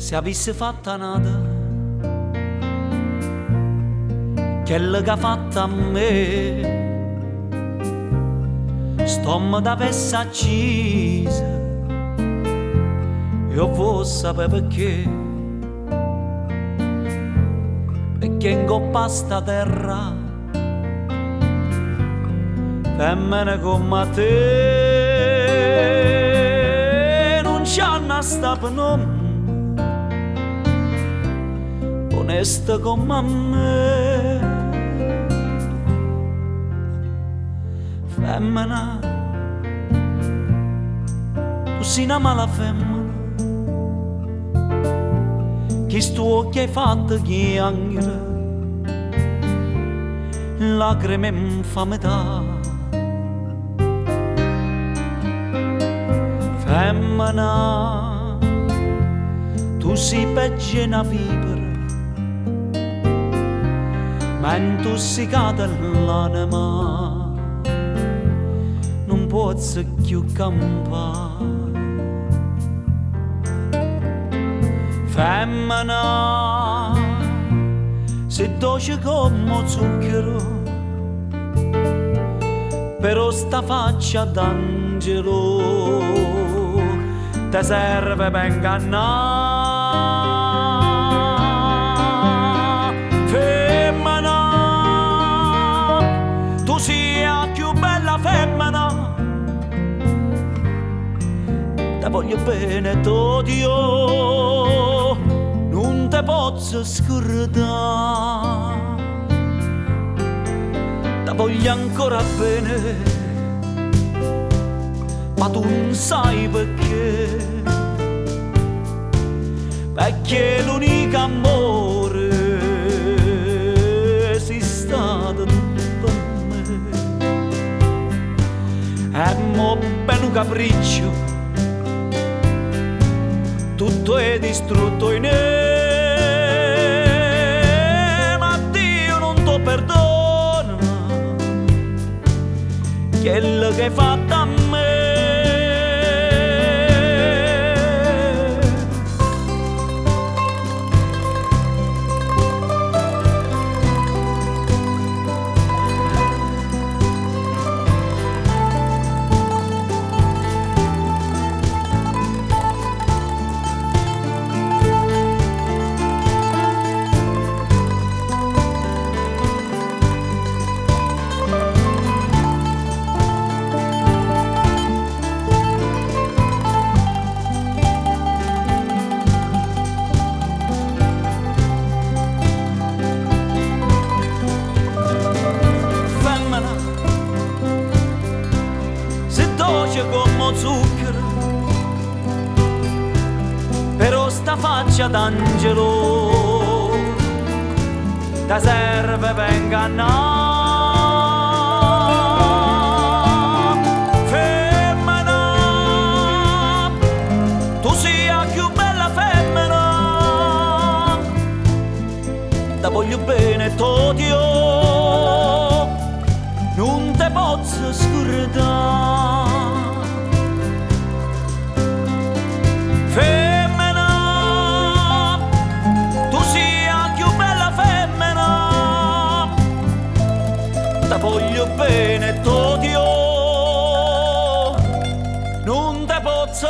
se avessi fatta nata, quella che ha fatta a me, stomma da vessa accesa, io vuoi sapere perché in coppa sta terra, femmine come te, non c'hanno sta per nome, onesta come me. Femmina, tu sei una mala femmina, che sto occhio hai fatto chiangere, lacrime in fa metà. Femmina, tu sei peggio una vipera, ma intossicata l'anima, non posso più campare. Femmina, sei dolce come zucchero, però sta faccia d'angelo ti serve per ingannare. Femmina, tu sei la più bella femmina, ti voglio bene, t'odio, non te posso scordare. Ti voglio ancora bene, ma tu non sai perché, perché l'unico amore sei stato per me. E mo' per un capriccio tutto è distrutto in me, ma Dio non ti perdona quello che hai fatto a me. Come zucchero, però sta faccia d'angelo ti serve per ingannare. Femmina, tu sei la più bella femmina, ti voglio bene, t'odio, non te posso scordare. Femmina, tu sei la più bella femmina, ti voglio bene, t'odio, non te posso